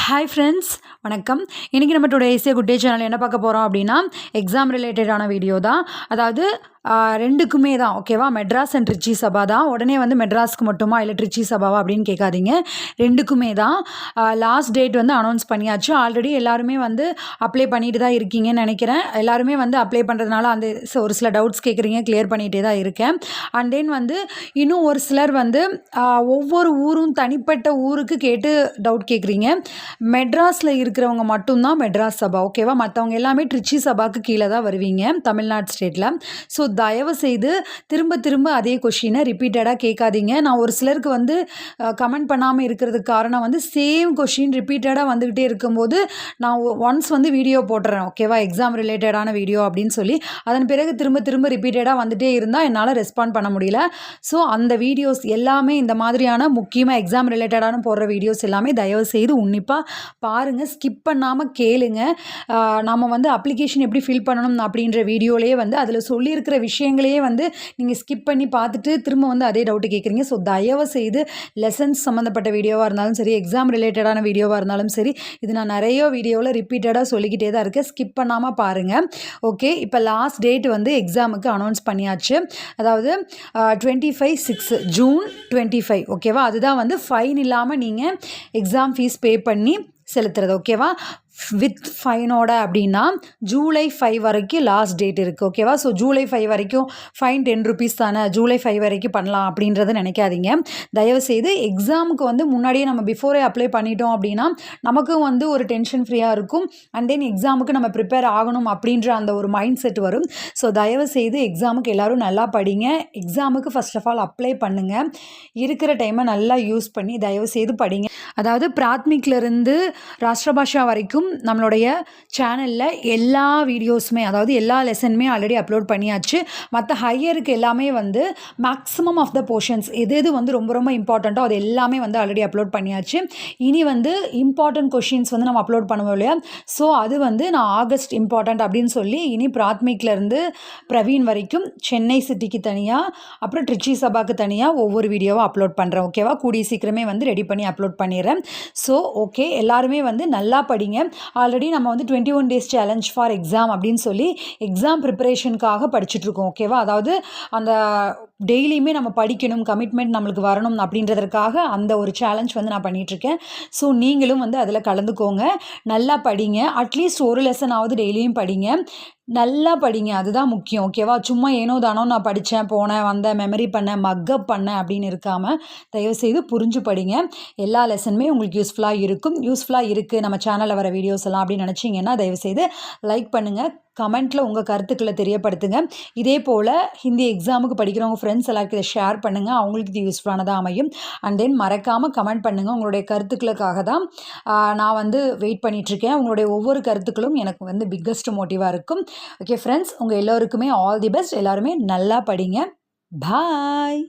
Hi friends, வணக்கம். இன்றைக்கி நம்ம today Asia good day channel என்ன பார்க்க போகிறோம் அப்படின்னா, எக்ஸாம் ரிலேட்டடான வீடியோ தான். அதாவது ரெண்டுக்குமே தான், ஓகேவா? மெட்ராஸ் அண்ட் ட்ரிச்சி சபா தான். உடனே வந்து மெட்ராஸ்க்கு மட்டுமா இல்லை ட்ரிச்சி சபாவா அப்படின்னு கேட்காதீங்க. ரெண்டுக்குமே தான். லாஸ்ட் டேட் வந்து அனௌன்ஸ் பண்ணியாச்சு. ஆல்ரெடி எல்லாருமே வந்து அப்ளை பண்ணிட்டு தான் இருக்கீங்கன்னு நினைக்கிறேன். எல்லாருமே வந்து அப்ளை பண்ணுறதுனால அந்த ஒரு சில டவுட்ஸ் கேட்குறீங்க, கிளியர் பண்ணிகிட்டே தான் இருக்கேன். அண்ட் தென் வந்து இன்னும் ஒரு சிலர் வந்து ஒவ்வொரு ஊரும் தனிப்பட்ட ஊருக்கு கேட்டு டவுட் கேட்குறீங்க. மெட்ராஸில் இருக்கிறவங்க மட்டும்தான் மெட்ராஸ் சபா, ஓகேவா? மற்றவங்க எல்லாமே ட்ரிச்சி சபாவுக்கு கீழே தான் வருவீங்க, தமிழ்நாடு ஸ்டேட்டில். ஸோ தயவு செய்து திரும்ப திரும்ப அதே கொஷினை ரிப்பீட்டடாக கேட்காதீங்க. நான் ஒரு சிலருக்கு வந்து கமெண்ட் பண்ணாமல் இருக்கிறதுக்கு காரணம் வந்து சேம் கொஷின் ரிப்பீட்டடாக வந்துக்கிட்டே இருக்கும்போது நான் ஒன்ஸ் வந்து வீடியோ போட்டுறேன், ஓகேவா? எக்ஸாம் ரிலேட்டடான வீடியோ அப்படின்னு சொல்லி அதன் பிறகு திரும்ப திரும்ப ரிப்பீட்டடாக வந்துகிட்டே இருந்தால் என்னால் ரெஸ்பாண்ட் பண்ண முடியல. ஸோ அந்த வீடியோஸ் எல்லாமே இந்த மாதிரியான முக்கியமாக எக்ஸாம் ரிலேட்டடான போடுற வீடியோஸ் எல்லாமே தயவு செய்து உன்னிப்பாக பாருங்கள், ஸ்கிப் பண்ணாமல் கேளுங்க. நம்ம வந்து அப்ளிகேஷன் எப்படி ஃபில் பண்ணணும் அப்படின்ற வீடியோலேயே வந்து அதில் சொல்லியிருக்கிற விஷயங்களையே வந்து நீங்கள் ஸ்கிப் பண்ணி பார்த்துட்டு திரும்ப வந்து அதே டவுட்டு கேட்குறீங்க. ஸோ தயவு செய்து லெசன்ஸ் சம்மந்தப்பட்ட வீடியோவாக இருந்தாலும் சரி, எக்ஸாம் ரிலேட்டடான வீடியோவாக இருந்தாலும் சரி, இது நான் நிறைய வீடியோவில் ரிப்பீட்டடாக சொல்லிக்கிட்டே தான் இருக்கேன். ஸ்கிப் பண்ணாமல் பாருங்கள், ஓகே? இப்போ லாஸ்ட் டேட் வந்து எக்ஸாமுக்கு அனௌன்ஸ் பண்ணியாச்சு. அதாவது 25/6 ஜூன் 25, ஓகேவா? அதுதான் வந்து ஃபைன் இல்லாமல் நீங்கள் எக்ஸாம் ஃபீஸ் பே பண்ணி செலுத்துறது, ஓகேவா? வித் ஃபைனோட அப்படின்னா ஜூலை 5 வரைக்கும் லாஸ்ட் டேட் இருக்குது, ஓகேவா? ஸோ ஜூலை 5 வரைக்கும் ஃபைன் 10 ருபீஸ் தானே, ஜூலை 5 வரைக்கும் பண்ணலாம் அப்படின்றத நினைக்காதீங்க. தயவுசெய்து எக்ஸாமுக்கு வந்து முன்னாடியே நம்ம பிஃபோரே அப்ளை பண்ணிட்டோம் அப்படின்னா நமக்கும் வந்து ஒரு டென்ஷன் ஃப்ரீயாக இருக்கும். அண்ட் தென் எக்ஸாமுக்கு நம்ம ப்ரிப்பேர் ஆகணும் அப்படின்ற அந்த ஒரு மைண்ட் செட் வரும். ஸோ தயவுசெய்து எக்ஸாமுக்கு எல்லோரும் நல்லா படிங்க. எக்ஸாமுக்கு ஃபர்ஸ்ட் ஆஃப் ஆல் அப்ளை பண்ணுங்கள். இருக்கிற டைமை நல்லா யூஸ் பண்ணி தயவுசெய்து படிங்க. அதாவது பிராத்மிக்லேருந்து ராஷ்டிரபாஷா வரைக்கும் நம்மளுடைய சேனலில் எல்லா வீடியோஸுமே, அதாவது எல்லா லெசனுமே ஆல்ரெடி அப்லோட் பண்ணியாச்சு. மற்ற ஹையருக்கு எல்லாமே வந்து மேக்ஸிமம் ஆஃப் த போர்ஷன்ஸ் எது வந்து ரொம்ப ரொம்ப இம்பார்ட்டண்ட்டோ அது எல்லாமே வந்து ஆல்ரெடி அப்லோட் பண்ணியாச்சு. இனி வந்து இம்பார்ட்டன்ட் கொஷின்ஸ் வந்து நம்ம அப்லோட் பண்ணுவோம் இல்லையா? ஸோ அது வந்து நான் ஆகஸ்ட் இம்பார்ட்டண்ட் அப்படின்னு சொல்லி இனி பிராத்மிக்லேருந்து பிரவீன் வரைக்கும் சென்னை சிட்டிக்கு தனியாக, அப்புறம் ட்ரிச்சி சபாக்கு தனியாக ஒவ்வொரு வீடியோவாக அப்லோட் பண்ணுறேன், ஓகேவா? கூடிய சீக்கிரமே வந்து ரெடி பண்ணி அப்லோட் பண்ணிடுறேன். ஸோ ஓகே, எல்லாருமே வந்து நல்லா படிங்க. ஆல்ரெடி நம்ம வந்து 21 days சேலஞ்ச் ஃபார் எக்ஸாம் அப்படின்னு சொல்லி எக்ஸாம் ப்ரிப்பரேஷனுக்காக படிச்சுட்ருக்கோம், ஓகேவா? அதாவது அந்த டெய்லியுமே நம்ம படிக்கணும், கமிட்மெண்ட் நம்மளுக்கு வரணும் அப்படின்றதற்காக அந்த ஒரு சேலஞ்ச் வந்து நான் பண்ணிகிட்ருக்கேன். ஸோ நீங்களும் வந்து அதில் கலந்துக்கோங்க, நல்லா படிங்க. அட்லீஸ்ட் ஒரு லெசனாவது டெய்லியும் படிங்க, நல்லா படிங்க, அதுதான் முக்கியம், ஓகேவா? சும்மா ஏனோ தானோ நான் படித்தேன், போனேன், வந்தேன், மெமரி பண்ணேன், மக்கப் பண்ணேன் அப்படின்னு இருக்காமல் தயவுசெய்து புரிஞ்சு படிங்க. எல்லா லெசனுமே உங்களுக்கு யூஸ்ஃபுல்லாக இருக்கும். யூஸ்ஃபுல்லாக இருக்குது நம்ம சேனலில் வர வீடியோஸ் எல்லாம் அப்படின்னு நினச்சிங்கன்னா தயவுசெய்து லைக் பண்ணுங்கள், கமெண்ட்டில் உங்கள் கருத்துக்களை தெரியப்படுத்துங்க. இதே போல் ஹிந்தி எக்ஸாமுக்கு படிக்கிறவங்க ஃப்ரெண்ட்ஸ் எல்லாருக்கும் இதை ஷேர் பண்ணுங்கள், அவங்களுக்கு இது யூஸ்ஃபுல்லானதாக அமையும். அண்ட் தென் மறக்காமல் கமெண்ட் பண்ணுங்கள். உங்களுடைய கருத்துக்களுக்காக தான் நான் வந்து வெயிட் பண்ணிகிட்ருக்கேன். உங்களுடைய ஒவ்வொரு கருத்துக்களும் எனக்கு வந்து பிக்கஸ்ட் மோட்டிவாக இருக்கும். ஓகே ஃப்ரெண்ட்ஸ், உங்கள் எல்லோருக்குமே ஆல் தி பெஸ்ட். எல்லாருமே நல்லா படிங்க. பாய்.